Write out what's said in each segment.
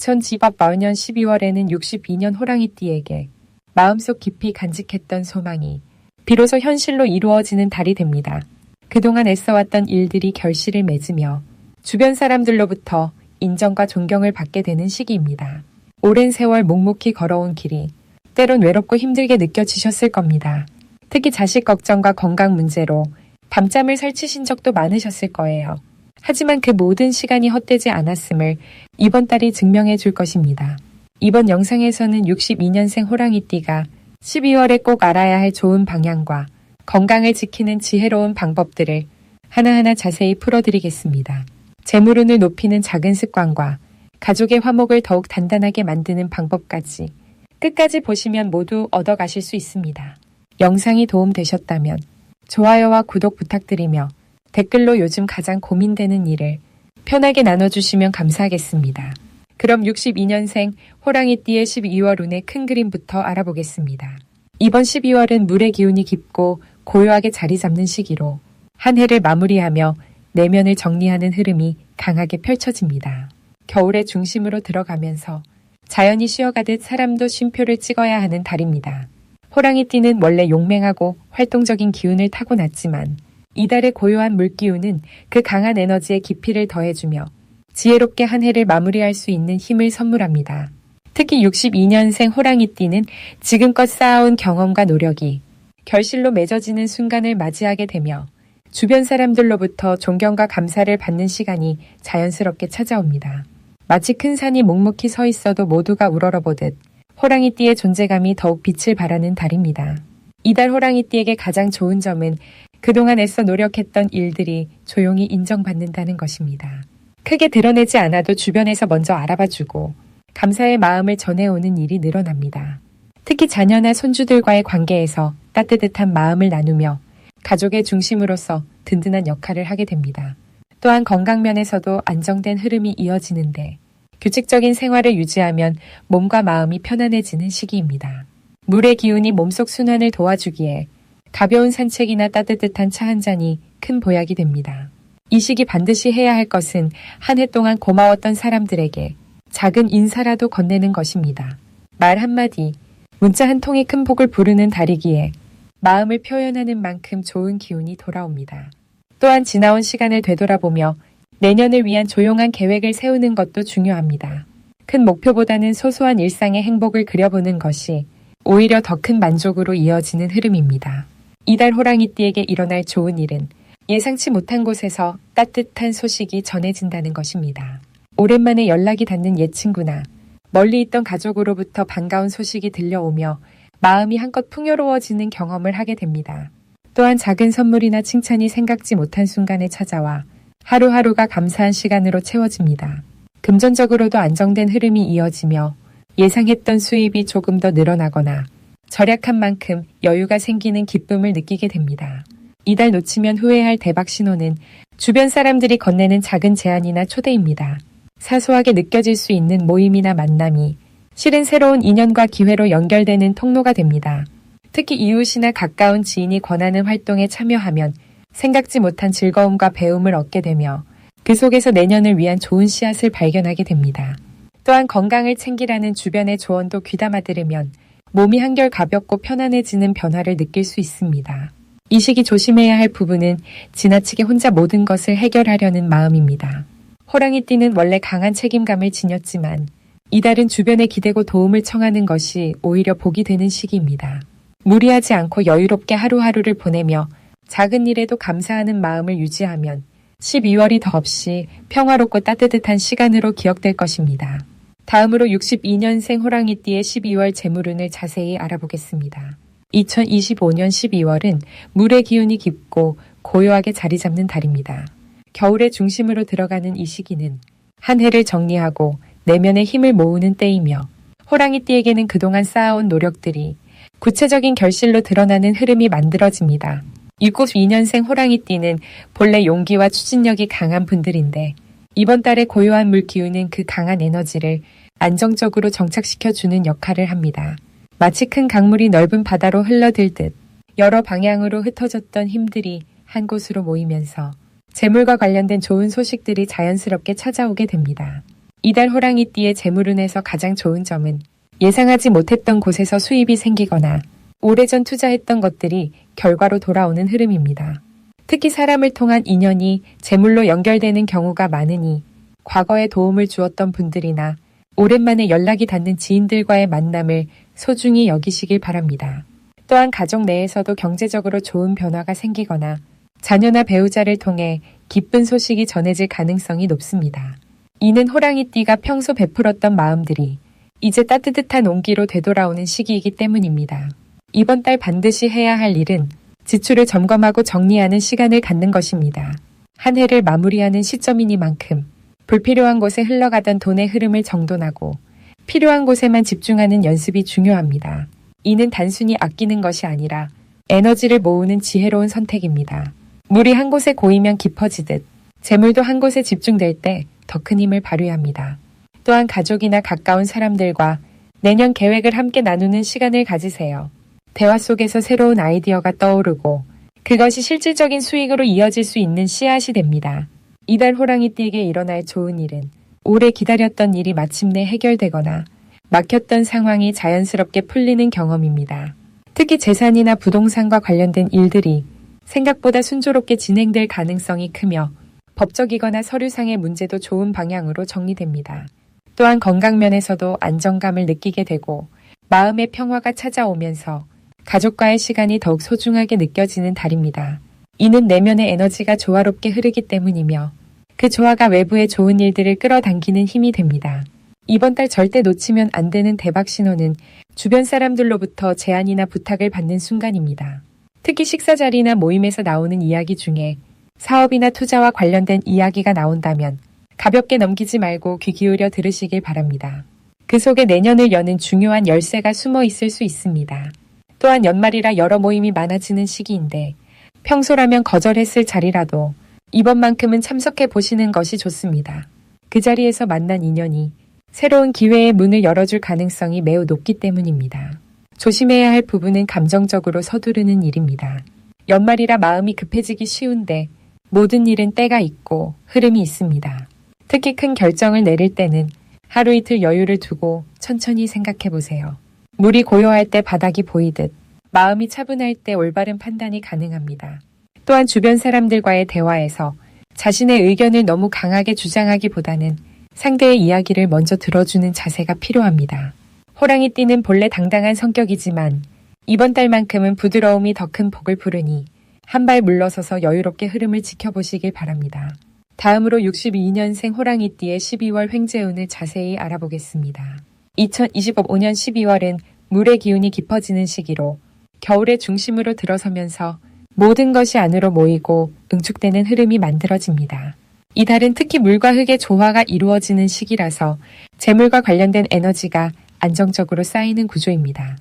2014년 12월에는 62년 호랑이띠에게 마음속 깊이 간직했던 소망이 비로소 현실로 이루어지는 달이 됩니다. 그동안 애써왔던 일들이 결실을 맺으며 주변 사람들로부터 인정과 존경을 받게 되는 시기입니다. 오랜 세월 묵묵히 걸어온 길이 때론 외롭고 힘들게 느껴지셨을 겁니다. 특히 자식 걱정과 건강 문제로 밤잠을 설치신 적도 많으셨을 거예요. 하지만 그 모든 시간이 헛되지 않았음을 이번 달이 증명해 줄 것입니다. 이번 영상에서는 62년생 호랑이띠가 12월에 꼭 알아야 할 좋은 방향과 건강을 지키는 지혜로운 방법들을 하나하나 자세히 풀어드리겠습니다. 재물운을 높이는 작은 습관과 가족의 화목을 더욱 단단하게 만드는 방법까지 끝까지 보시면 모두 얻어가실 수 있습니다. 영상이 도움되셨다면 좋아요와 구독 부탁드리며 댓글로 요즘 가장 고민되는 일을 편하게 나눠주시면 감사하겠습니다. 그럼 62년생 호랑이띠의 12월 운의 큰 그림부터 알아보겠습니다. 이번 12월은 물의 기운이 깊고 고요하게 자리 잡는 시기로 한 해를 마무리하며 내면을 정리하는 흐름이 강하게 펼쳐집니다. 겨울의 중심으로 들어가면서 자연이 쉬어가듯 사람도 쉼표를 찍어야 하는 달입니다. 호랑이띠는 원래 용맹하고 활동적인 기운을 타고났지만 이달의 고요한 물기운은 그 강한 에너지에 깊이를 더해주며 지혜롭게 한 해를 마무리할 수 있는 힘을 선물합니다. 특히 62년생 호랑이띠는 지금껏 쌓아온 경험과 노력이 결실로 맺어지는 순간을 맞이하게 되며 주변 사람들로부터 존경과 감사를 받는 시간이 자연스럽게 찾아옵니다. 마치 큰 산이 묵묵히 서 있어도 모두가 우러러보듯 호랑이띠의 존재감이 더욱 빛을 발하는 달입니다. 이달 호랑이띠에게 가장 좋은 점은 그동안 애써 노력했던 일들이 조용히 인정받는다는 것입니다. 크게 드러내지 않아도 주변에서 먼저 알아봐주고 감사의 마음을 전해오는 일이 늘어납니다. 특히 자녀나 손주들과의 관계에서 따뜻한 마음을 나누며 가족의 중심으로서 든든한 역할을 하게 됩니다. 또한 건강면에서도 안정된 흐름이 이어지는데 규칙적인 생활을 유지하면 몸과 마음이 편안해지는 시기입니다. 물의 기운이 몸속 순환을 도와주기에 가벼운 산책이나 따뜻한 차 한 잔이 큰 보약이 됩니다. 이 시기 반드시 해야 할 것은 한 해 동안 고마웠던 사람들에게 작은 인사라도 건네는 것입니다. 말 한마디, 문자 한 통이 큰 복을 부르는 달이기에 마음을 표현하는 만큼 좋은 기운이 돌아옵니다. 또한 지나온 시간을 되돌아보며 내년을 위한 조용한 계획을 세우는 것도 중요합니다. 큰 목표보다는 소소한 일상의 행복을 그려보는 것이 오히려 더 큰 만족으로 이어지는 흐름입니다. 이달 호랑이띠에게 일어날 좋은 일은 예상치 못한 곳에서 따뜻한 소식이 전해진다는 것입니다. 오랜만에 연락이 닿는 옛 친구나 멀리 있던 가족으로부터 반가운 소식이 들려오며 마음이 한껏 풍요로워지는 경험을 하게 됩니다. 또한 작은 선물이나 칭찬이 생각지 못한 순간에 찾아와 하루하루가 감사한 시간으로 채워집니다. 금전적으로도 안정된 흐름이 이어지며 예상했던 수입이 조금 더 늘어나거나 절약한 만큼 여유가 생기는 기쁨을 느끼게 됩니다. 이달 놓치면 후회할 대박 신호는 주변 사람들이 건네는 작은 제안이나 초대입니다. 사소하게 느껴질 수 있는 모임이나 만남이 실은 새로운 인연과 기회로 연결되는 통로가 됩니다. 특히 이웃이나 가까운 지인이 권하는 활동에 참여하면 생각지 못한 즐거움과 배움을 얻게 되며 그 속에서 내년을 위한 좋은 씨앗을 발견하게 됩니다. 또한 건강을 챙기라는 주변의 조언도 귀담아 들으면 몸이 한결 가볍고 편안해지는 변화를 느낄 수 있습니다. 이 시기 조심해야 할 부분은 지나치게 혼자 모든 것을 해결하려는 마음입니다. 호랑이띠는 원래 강한 책임감을 지녔지만 이달은 주변에 기대고 도움을 청하는 것이 오히려 복이 되는 시기입니다. 무리하지 않고 여유롭게 하루하루를 보내며 작은 일에도 감사하는 마음을 유지하면 12월이 더없이 평화롭고 따뜻한 시간으로 기억될 것입니다. 다음으로 62년생 호랑이띠의 12월 재물운을 자세히 알아보겠습니다. 2025년 12월은 물의 기운이 깊고 고요하게 자리 잡는 달입니다. 겨울의 중심으로 들어가는 이 시기는 한 해를 정리하고 내면의 힘을 모으는 때이며 호랑이띠에게는 그동안 쌓아온 노력들이 구체적인 결실로 드러나는 흐름이 만들어집니다. 62년생 호랑이띠는 본래 용기와 추진력이 강한 분들인데 이번 달의 고요한 물 기운은 그 강한 에너지를 안정적으로 정착시켜주는 역할을 합니다. 마치 큰 강물이 넓은 바다로 흘러들듯 여러 방향으로 흩어졌던 힘들이 한 곳으로 모이면서 재물과 관련된 좋은 소식들이 자연스럽게 찾아오게 됩니다. 이달 호랑이띠의 재물운에서 가장 좋은 점은 예상하지 못했던 곳에서 수입이 생기거나 오래전 투자했던 것들이 결과로 돌아오는 흐름입니다. 특히 사람을 통한 인연이 재물로 연결되는 경우가 많으니 과거에 도움을 주었던 분들이나 오랜만에 연락이 닿는 지인들과의 만남을 소중히 여기시길 바랍니다. 또한 가족 내에서도 경제적으로 좋은 변화가 생기거나 자녀나 배우자를 통해 기쁜 소식이 전해질 가능성이 높습니다. 이는 호랑이띠가 평소 베풀었던 마음들이 이제 따뜻한 온기로 되돌아오는 시기이기 때문입니다. 이번 달 반드시 해야 할 일은 지출을 점검하고 정리하는 시간을 갖는 것입니다. 한 해를 마무리하는 시점이니만큼 불필요한 곳에 흘러가던 돈의 흐름을 정돈하고 필요한 곳에만 집중하는 연습이 중요합니다. 이는 단순히 아끼는 것이 아니라 에너지를 모으는 지혜로운 선택입니다. 물이 한 곳에 고이면 깊어지듯 재물도 한 곳에 집중될 때 더 큰 힘을 발휘합니다. 또한 가족이나 가까운 사람들과 내년 계획을 함께 나누는 시간을 가지세요. 대화 속에서 새로운 아이디어가 떠오르고 그것이 실질적인 수익으로 이어질 수 있는 씨앗이 됩니다. 이달 호랑이띠에게 일어날 좋은 일은 오래 기다렸던 일이 마침내 해결되거나 막혔던 상황이 자연스럽게 풀리는 경험입니다. 특히 재산이나 부동산과 관련된 일들이 생각보다 순조롭게 진행될 가능성이 크며 법적이거나 서류상의 문제도 좋은 방향으로 정리됩니다. 또한 건강면에서도 안정감을 느끼게 되고 마음의 평화가 찾아오면서 가족과의 시간이 더욱 소중하게 느껴지는 달입니다. 이는 내면의 에너지가 조화롭게 흐르기 때문이며 그 조화가 외부의 좋은 일들을 끌어당기는 힘이 됩니다. 이번 달 절대 놓치면 안 되는 대박 신호는 주변 사람들로부터 제안이나 부탁을 받는 순간입니다. 특히 식사 자리나 모임에서 나오는 이야기 중에 사업이나 투자와 관련된 이야기가 나온다면 가볍게 넘기지 말고 귀 기울여 들으시길 바랍니다. 그 속에 내년을 여는 중요한 열쇠가 숨어 있을 수 있습니다. 또한 연말이라 여러 모임이 많아지는 시기인데 평소라면 거절했을 자리라도 이번만큼은 참석해 보시는 것이 좋습니다. 그 자리에서 만난 인연이 새로운 기회의 문을 열어줄 가능성이 매우 높기 때문입니다. 조심해야 할 부분은 감정적으로 서두르는 일입니다. 연말이라 마음이 급해지기 쉬운데 모든 일은 때가 있고 흐름이 있습니다. 특히 큰 결정을 내릴 때는 하루 이틀 여유를 두고 천천히 생각해 보세요. 물이 고요할 때 바닥이 보이듯 마음이 차분할 때 올바른 판단이 가능합니다. 또한 주변 사람들과의 대화에서 자신의 의견을 너무 강하게 주장하기보다는 상대의 이야기를 먼저 들어주는 자세가 필요합니다. 호랑이띠는 본래 당당한 성격이지만 이번 달만큼은 부드러움이 더 큰 복을 부르니 한 발 물러서서 여유롭게 흐름을 지켜보시길 바랍니다. 다음으로 62년생 호랑이띠의 12월 횡재운을 자세히 알아보겠습니다. 2025년 12월은 물의 기운이 깊어지는 시기로 겨울의 중심으로 들어서면서 모든 것이 안으로 모이고 응축되는 흐름이 만들어집니다. 이 달은 특히 물과 흙의 조화가 이루어지는 시기라서 재물과 관련된 에너지가 안정적으로 쌓이는 구조입니다.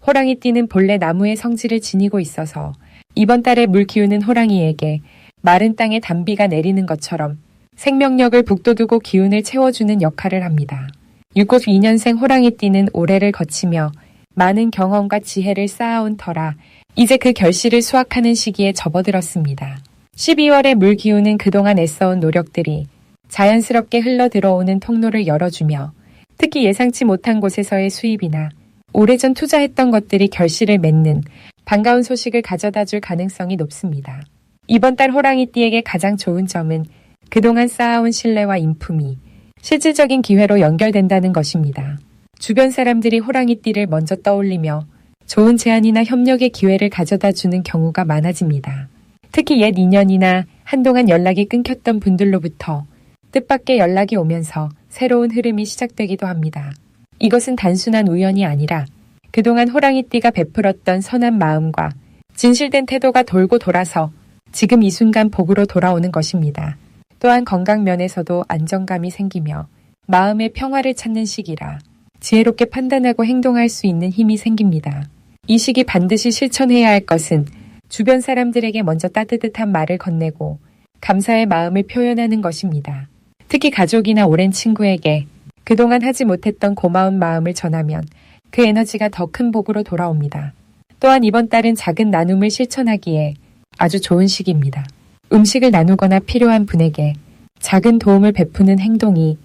호랑이띠는 본래 나무의 성질을 지니고 있어서 이번 달에 물 기우는 호랑이에게 마른 땅에 단비가 내리는 것처럼 생명력을 북돋우고 기운을 채워주는 역할을 합니다. 62년생 호랑이띠는 올해를 거치며 많은 경험과 지혜를 쌓아온 터라 이제 그 결실을 수확하는 시기에 접어들었습니다. 12월에 물 기우는 그동안 애써온 노력들이 자연스럽게 흘러들어오는 통로를 열어주며 특히 예상치 못한 곳에서의 수입이나 오래전 투자했던 것들이 결실을 맺는 반가운 소식을 가져다 줄 가능성이 높습니다. 이번 달 호랑이띠에게 가장 좋은 점은 그동안 쌓아온 신뢰와 인품이 실질적인 기회로 연결된다는 것입니다. 주변 사람들이 호랑이띠를 먼저 떠올리며 좋은 제안이나 협력의 기회를 가져다 주는 경우가 많아집니다. 특히 옛 인연이나 한동안 연락이 끊겼던 분들로부터 뜻밖의 연락이 오면서 새로운 흐름이 시작되기도 합니다. 이것은 단순한 우연이 아니라 그동안 호랑이띠가 베풀었던 선한 마음과 진실된 태도가 돌고 돌아서 지금 이 순간 복으로 돌아오는 것입니다. 또한 건강 면에서도 안정감이 생기며 마음의 평화를 찾는 시기라 지혜롭게 판단하고 행동할 수 있는 힘이 생깁니다. 이 시기 반드시 실천해야 할 것은 주변 사람들에게 먼저 따뜻한 말을 건네고 감사의 마음을 표현하는 것입니다. 특히 가족이나 오랜 친구에게 그동안 하지 못했던 고마운 마음을 전하면 그 에너지가 더 큰 복으로 돌아옵니다. 또한 이번 달은 작은 나눔을 실천하기에 아주 좋은 시기입니다. 음식을 나누거나 필요한 분에게 작은 도움을 베푸는 행동이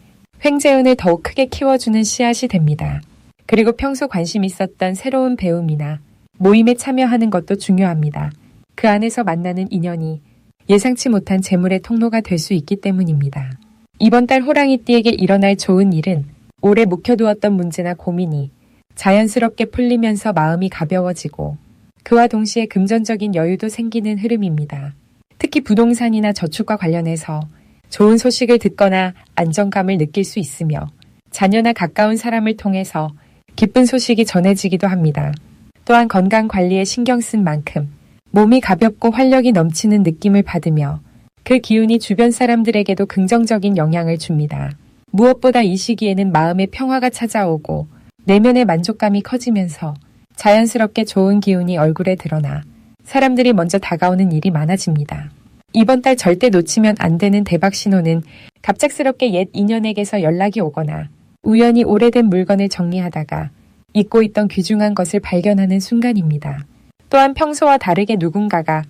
횡재운을 더욱 크게 키워주는 씨앗이 됩니다. 그리고 평소 관심 있었던 새로운 배움이나 모임에 참여하는 것도 중요합니다. 그 안에서 만나는 인연이 예상치 못한 재물의 통로가 될 수 있기 때문입니다. 이번 달 호랑이띠에게 일어날 좋은 일은 오래 묵혀두었던 문제나 고민이 자연스럽게 풀리면서 마음이 가벼워지고 그와 동시에 금전적인 여유도 생기는 흐름입니다. 특히 부동산이나 저축과 관련해서 좋은 소식을 듣거나 안정감을 느낄 수 있으며 자녀나 가까운 사람을 통해서 기쁜 소식이 전해지기도 합니다. 또한 건강 관리에 신경 쓴 만큼 몸이 가볍고 활력이 넘치는 느낌을 받으며 그 기운이 주변 사람들에게도 긍정적인 영향을 줍니다. 무엇보다 이 시기에는 마음의 평화가 찾아오고 내면의 만족감이 커지면서 자연스럽게 좋은 기운이 얼굴에 드러나 사람들이 먼저 다가오는 일이 많아집니다. 이번 달 절대 놓치면 안 되는 대박 신호는 갑작스럽게 옛 인연에게서 연락이 오거나 우연히 오래된 물건을 정리하다가 잊고 있던 귀중한 것을 발견하는 순간입니다. 또한 평소와 다르게 누군가가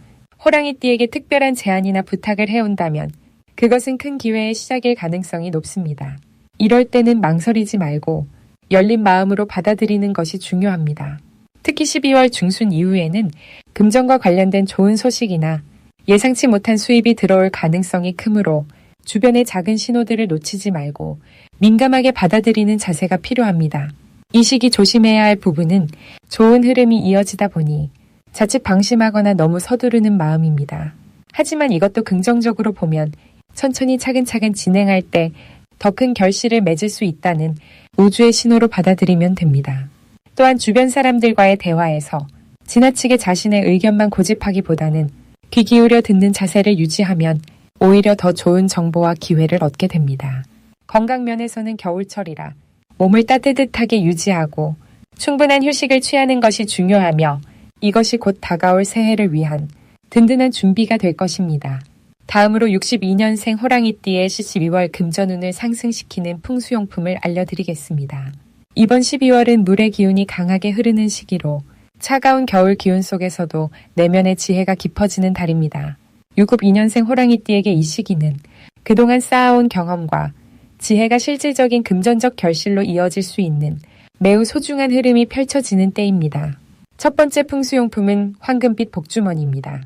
호랑이띠에게 특별한 제안이나 부탁을 해온다면 그것은 큰 기회의 시작일 가능성이 높습니다. 이럴 때는 망설이지 말고 열린 마음으로 받아들이는 것이 중요합니다. 특히 12월 중순 이후에는 금전과 관련된 좋은 소식이나 예상치 못한 수입이 들어올 가능성이 크므로 주변의 작은 신호들을 놓치지 말고 민감하게 받아들이는 자세가 필요합니다. 이 시기 조심해야 할 부분은 좋은 흐름이 이어지다 보니 자칫 방심하거나 너무 서두르는 마음입니다. 하지만 이것도 긍정적으로 보면 천천히 차근차근 진행할 때 더 큰 결실을 맺을 수 있다는 우주의 신호로 받아들이면 됩니다. 또한 주변 사람들과의 대화에서 지나치게 자신의 의견만 고집하기보다는 귀 기울여 듣는 자세를 유지하면 오히려 더 좋은 정보와 기회를 얻게 됩니다. 건강 면에서는 겨울철이라 몸을 따뜻하게 유지하고 충분한 휴식을 취하는 것이 중요하며 이것이 곧 다가올 새해를 위한 든든한 준비가 될 것입니다. 다음으로 62년생 호랑이띠의 12월 금전운을 상승시키는 풍수용품을 알려드리겠습니다. 이번 12월은 물의 기운이 강하게 흐르는 시기로 차가운 겨울 기운 속에서도 내면의 지혜가 깊어지는 달입니다. 62년생 호랑이띠에게 이 시기는 그동안 쌓아온 경험과 지혜가 실질적인 금전적 결실로 이어질 수 있는 매우 소중한 흐름이 펼쳐지는 때입니다. 첫 번째 풍수용품은 황금빛 복주머니입니다.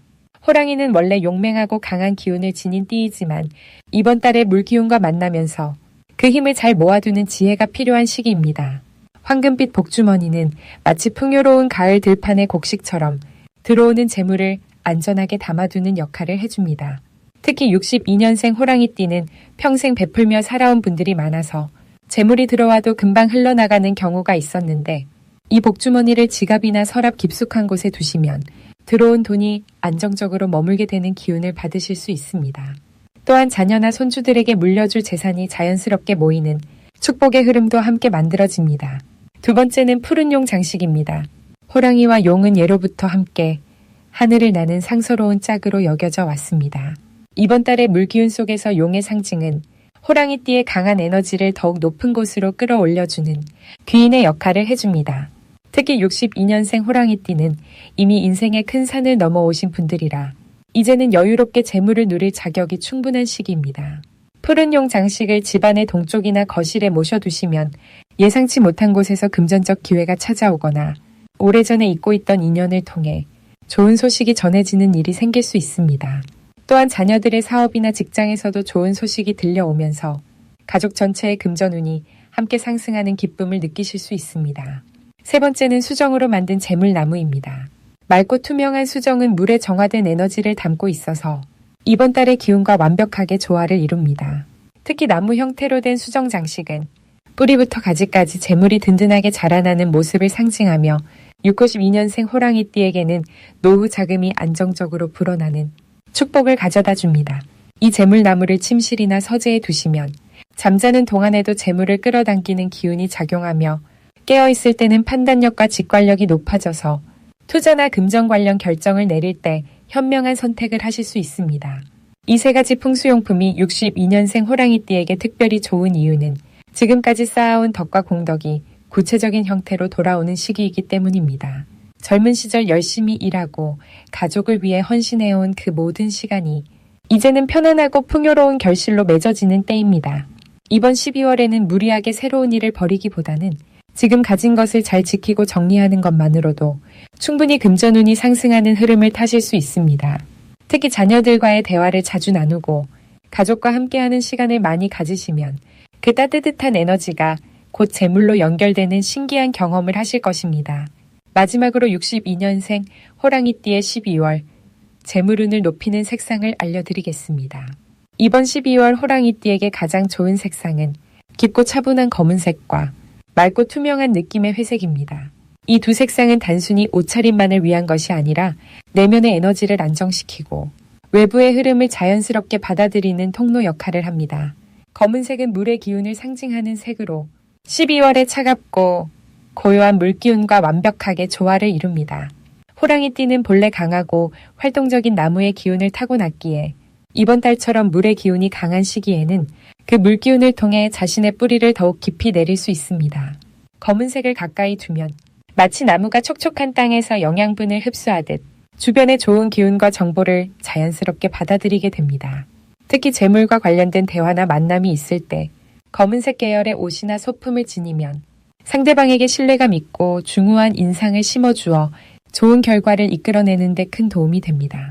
호랑이는 원래 용맹하고 강한 기운을 지닌 띠이지만 이번 달에 물기운과 만나면서 그 힘을 잘 모아두는 지혜가 필요한 시기입니다. 황금빛 복주머니는 마치 풍요로운 가을 들판의 곡식처럼 들어오는 재물을 안전하게 담아두는 역할을 해줍니다. 특히 62년생 호랑이띠는 평생 베풀며 살아온 분들이 많아서 재물이 들어와도 금방 흘러나가는 경우가 있었는데 이 복주머니를 지갑이나 서랍 깊숙한 곳에 두시면 들어온 돈이 안정적으로 머물게 되는 기운을 받으실 수 있습니다. 또한 자녀나 손주들에게 물려줄 재산이 자연스럽게 모이는 축복의 흐름도 함께 만들어집니다. 두 번째는 푸른 용 장식입니다. 호랑이와 용은 예로부터 함께 하늘을 나는 상서로운 짝으로 여겨져 왔습니다. 이번 달의 물기운 속에서 용의 상징은 호랑이띠의 강한 에너지를 더욱 높은 곳으로 끌어올려주는 귀인의 역할을 해줍니다. 특히 62년생 호랑이띠는 이미 인생의 큰 산을 넘어오신 분들이라 이제는 여유롭게 재물을 누릴 자격이 충분한 시기입니다. 푸른 용 장식을 집안의 동쪽이나 거실에 모셔두시면 예상치 못한 곳에서 금전적 기회가 찾아오거나 오래전에 잊고 있던 인연을 통해 좋은 소식이 전해지는 일이 생길 수 있습니다. 또한 자녀들의 사업이나 직장에서도 좋은 소식이 들려오면서 가족 전체의 금전운이 함께 상승하는 기쁨을 느끼실 수 있습니다. 세 번째는 수정으로 만든 재물나무입니다. 맑고 투명한 수정은 물에 정화된 에너지를 담고 있어서 이번 달의 기운과 완벽하게 조화를 이룹니다. 특히 나무 형태로 된 수정 장식은 뿌리부터 가지까지 재물이 든든하게 자라나는 모습을 상징하며 62년생 호랑이띠에게는 노후 자금이 안정적으로 불어나는 축복을 가져다 줍니다. 이 재물나무를 침실이나 서재에 두시면 잠자는 동안에도 재물을 끌어당기는 기운이 작용하며 깨어있을 때는 판단력과 직관력이 높아져서 투자나 금전 관련 결정을 내릴 때 현명한 선택을 하실 수 있습니다. 이 세 가지 풍수용품이 62년생 호랑이띠에게 특별히 좋은 이유는 지금까지 쌓아온 덕과 공덕이 구체적인 형태로 돌아오는 시기이기 때문입니다. 젊은 시절 열심히 일하고 가족을 위해 헌신해온 그 모든 시간이 이제는 편안하고 풍요로운 결실로 맺어지는 때입니다. 이번 12월에는 무리하게 새로운 일을 벌이기보다는 지금 가진 것을 잘 지키고 정리하는 것만으로도 충분히 금전운이 상승하는 흐름을 타실 수 있습니다. 특히 자녀들과의 대화를 자주 나누고 가족과 함께하는 시간을 많이 가지시면 그 따뜻한 에너지가 곧 재물로 연결되는 신기한 경험을 하실 것입니다. 마지막으로 62년생 호랑이띠의 12월 재물운을 높이는 색상을 알려드리겠습니다. 이번 12월 호랑이띠에게 가장 좋은 색상은 깊고 차분한 검은색과 맑고 투명한 느낌의 회색입니다. 이 두 색상은 단순히 옷차림만을 위한 것이 아니라 내면의 에너지를 안정시키고 외부의 흐름을 자연스럽게 받아들이는 통로 역할을 합니다. 검은색은 물의 기운을 상징하는 색으로 12월에 차갑고 고요한 물기운과 완벽하게 조화를 이룹니다. 호랑이띠는 본래 강하고 활동적인 나무의 기운을 타고났기에 이번 달처럼 물의 기운이 강한 시기에는 그 물기운을 통해 자신의 뿌리를 더욱 깊이 내릴 수 있습니다. 검은색을 가까이 두면 마치 나무가 촉촉한 땅에서 영양분을 흡수하듯 주변의 좋은 기운과 정보를 자연스럽게 받아들이게 됩니다. 특히 재물과 관련된 대화나 만남이 있을 때 검은색 계열의 옷이나 소품을 지니면 상대방에게 신뢰감 있고 중후한 인상을 심어주어 좋은 결과를 이끌어내는 데 큰 도움이 됩니다.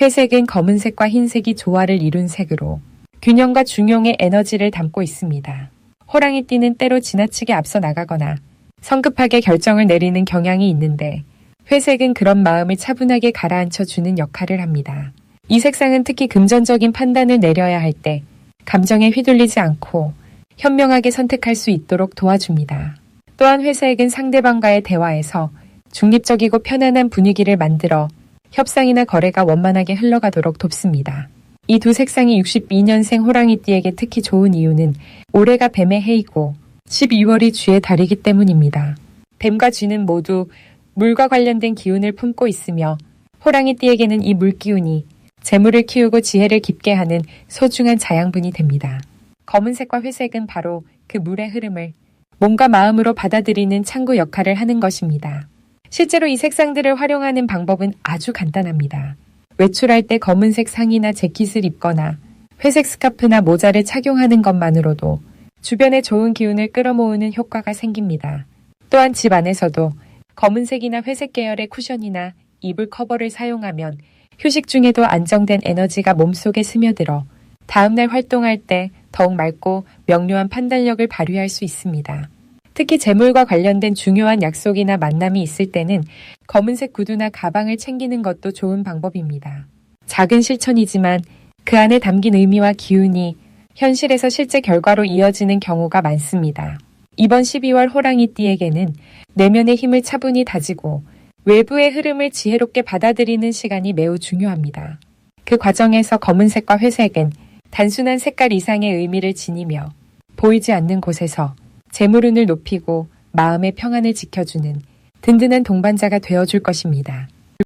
회색은 검은색과 흰색이 조화를 이룬 색으로 균형과 중용의 에너지를 담고 있습니다. 호랑이띠는 때로 지나치게 앞서 나가거나 성급하게 결정을 내리는 경향이 있는데 회색은 그런 마음을 차분하게 가라앉혀 주는 역할을 합니다. 이 색상은 특히 금전적인 판단을 내려야 할 때 감정에 휘둘리지 않고 현명하게 선택할 수 있도록 도와줍니다. 또한 회색은 상대방과의 대화에서 중립적이고 편안한 분위기를 만들어 협상이나 거래가 원만하게 흘러가도록 돕습니다. 이 두 색상이 62년생 호랑이띠에게 특히 좋은 이유는 올해가 뱀의 해이고 12월이 쥐의 달이기 때문입니다. 뱀과 쥐는 모두 물과 관련된 기운을 품고 있으며 호랑이띠에게는 이 물기운이 재물을 키우고 지혜를 깊게 하는 소중한 자양분이 됩니다. 검은색과 회색은 바로 그 물의 흐름을 몸과 마음으로 받아들이는 창구 역할을 하는 것입니다. 실제로 이 색상들을 활용하는 방법은 아주 간단합니다. 외출할 때 검은색 상의나 재킷을 입거나 회색 스카프나 모자를 착용하는 것만으로도 주변에 좋은 기운을 끌어모으는 효과가 생깁니다. 또한 집 안에서도 검은색이나 회색 계열의 쿠션이나 이불 커버를 사용하면 휴식 중에도 안정된 에너지가 몸속에 스며들어 다음날 활동할 때 더욱 맑고 명료한 판단력을 발휘할 수 있습니다. 특히 재물과 관련된 중요한 약속이나 만남이 있을 때는 검은색 구두나 가방을 챙기는 것도 좋은 방법입니다. 작은 실천이지만 그 안에 담긴 의미와 기운이 현실에서 실제 결과로 이어지는 경우가 많습니다. 이번 12월 호랑이띠에게는 내면의 힘을 차분히 다지고 외부의 흐름을 지혜롭게 받아들이는 시간이 매우 중요합니다. 그 과정에서 검은색과 회색은 단순한 색깔 이상의 의미를 지니며 보이지 않는 곳에서 재물운을 높이고 마음의 평안을 지켜주는 든든한 동반자가 되어줄 것입니다.